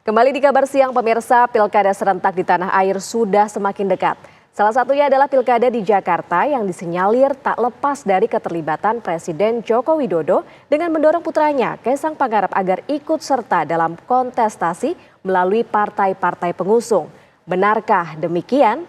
Kembali di kabar siang pemirsa, pilkada serentak di tanah air sudah semakin dekat. Salah satunya adalah pilkada di Jakarta yang disinyalir tak lepas dari keterlibatan Presiden Joko Widodo dengan mendorong putranya Kaisang Pangarep agar ikut serta dalam kontestasi melalui partai-partai pengusung. Benarkah demikian?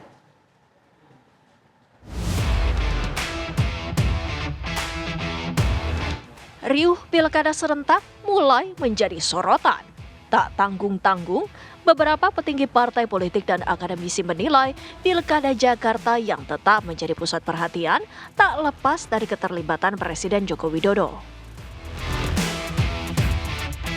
Riuh pilkada serentak mulai menjadi sorotan. Tak tanggung-tanggung, beberapa petinggi partai politik dan akademisi menilai pilkada Jakarta yang tetap menjadi pusat perhatian tak lepas dari keterlibatan Presiden Joko Widodo.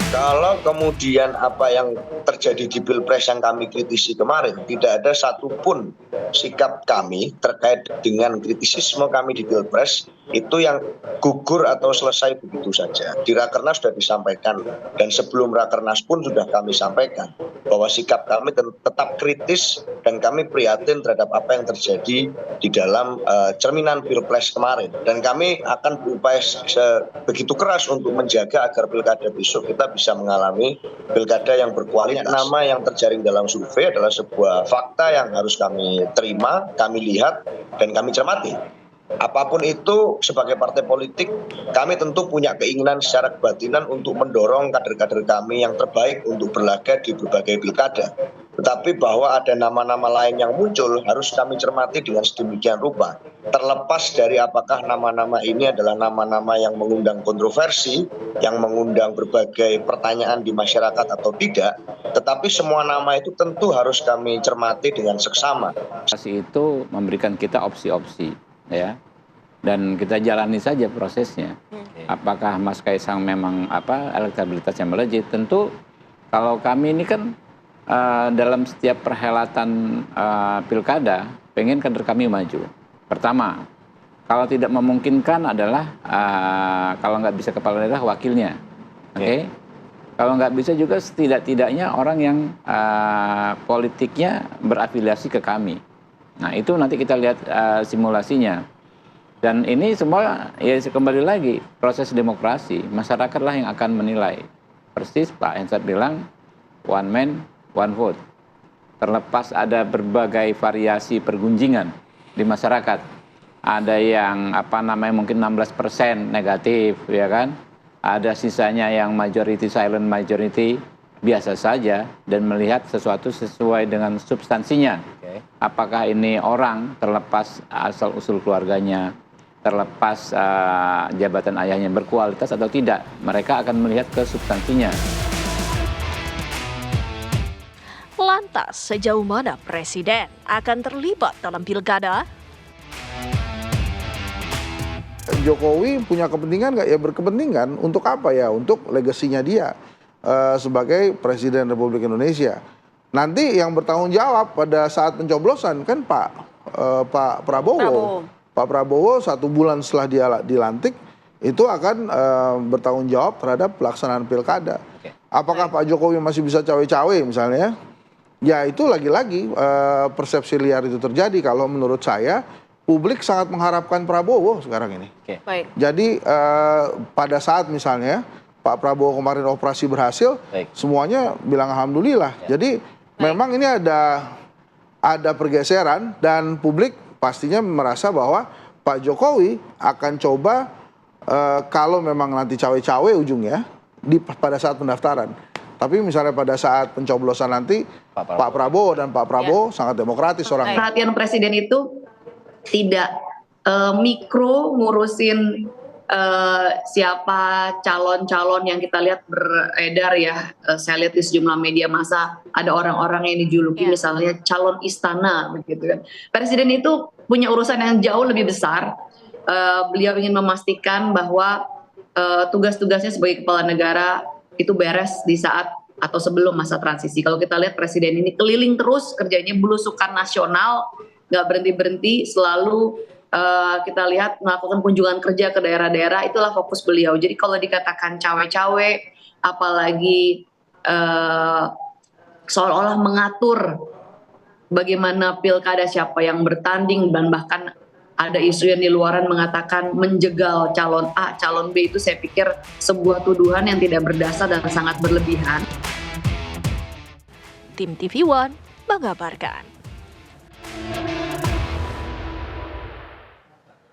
Kalau kemudian apa yang terjadi di Pilpres yang kami kritisi kemarin, tidak ada satupun sikap kami terkait dengan kritisisme kami di Pilpres itu yang gugur atau selesai begitu saja. Di Rakernas sudah disampaikan dan sebelum Rakernas pun sudah kami sampaikan bahwa sikap kami tetap kritis dan kami prihatin terhadap apa yang terjadi di dalam cerminan Pilpres kemarin. Dan kami akan berupaya begitu keras untuk menjaga agar pilkada besok kita bisa mengalami pilkada yang berkualitas. Nama yang terjaring dalam survei adalah sebuah fakta yang harus kami terima, kami lihat, dan kami cermati. Apapun itu, sebagai partai politik, kami tentu punya keinginan secara kebatinan untuk mendorong kader-kader kami yang terbaik untuk berlaga di berbagai pilkada. Tetapi bahwa ada nama-nama lain yang muncul harus kami cermati dengan sedemikian rupa. Terlepas dari apakah nama-nama ini adalah nama-nama yang mengundang kontroversi, yang mengundang berbagai pertanyaan di masyarakat atau tidak, tetapi semua nama itu tentu harus kami cermati dengan seksama. Itu memberikan kita opsi-opsi, ya, dan kita jalani saja prosesnya. Apakah Mas Kaisang memang elektabilitasnya melejit? Tentu kalau kami ini kan dalam setiap perhelatan pilkada pengen kader kami maju. Pertama, kalau tidak memungkinkan adalah kalau nggak bisa kepala daerah wakilnya, oke? Kalau nggak bisa juga setidak-tidaknya orang yang politiknya berafiliasi ke kami. Nah itu nanti kita lihat simulasinya. Dan ini semua ya kembali lagi proses demokrasi, masyarakatlah yang akan menilai. Persis Pak Hensat bilang one man one vote. Terlepas ada berbagai variasi pergunjingan di masyarakat. Ada yang mungkin 16% negatif, ya kan? Ada sisanya yang majority silent majority biasa saja dan melihat sesuatu sesuai dengan substansinya. Apakah ini orang terlepas asal usul keluarganya, terlepas jabatan ayahnya berkualitas atau tidak, mereka akan melihat ke substansinya. Lantas, sejauh mana Presiden akan terlibat dalam pilkada? Jokowi punya kepentingan nggak? Ya berkepentingan. Untuk apa ya? Untuk legasinya dia sebagai Presiden Republik Indonesia. Nanti yang bertanggung jawab pada saat pencoblosan kan Pak Prabowo. Pak Prabowo 1 bulan setelah dia dilantik itu akan bertanggung jawab terhadap pelaksanaan pilkada. Apakah Pak Jokowi masih bisa cawe-cawe misalnya? Ya itu lagi-lagi persepsi liar itu terjadi. Kalau menurut saya publik sangat mengharapkan Prabowo sekarang ini. Jadi pada saat misalnya Pak Prabowo kemarin operasi berhasil, semuanya bilang alhamdulillah. Jadi memang ini ada pergeseran dan publik pastinya merasa bahwa Pak Jokowi akan coba kalau memang nanti cawe-cawe ujungnya pada saat pendaftaran. Tapi misalnya pada saat pencoblosan nanti Pak Prabowo dan Pak Prabowo sangat demokratis orangnya. Perhatian Presiden itu tidak mikro ngurusin siapa calon-calon yang kita lihat beredar ya. Saya lihat di sejumlah media massa ada orang-orang yang dijuluki misalnya calon istana begitu kan. Presiden itu punya urusan yang jauh lebih besar. Beliau ingin memastikan bahwa tugas-tugasnya sebagai kepala negara itu beres di saat atau sebelum masa transisi. Kalau kita lihat Presiden ini keliling terus kerjanya belusukan nasional, nggak berhenti-berhenti, selalu kita lihat melakukan kunjungan kerja ke daerah-daerah, itulah fokus beliau. Jadi kalau dikatakan cawe-cawe, apalagi seolah-olah mengatur bagaimana pilkada, siapa yang bertanding, dan bahkan ada isu yang di luaran mengatakan menjegal calon A, calon B, itu saya pikir sebuah tuduhan yang tidak berdasar dan sangat berlebihan. Tim TV One mengabarkan.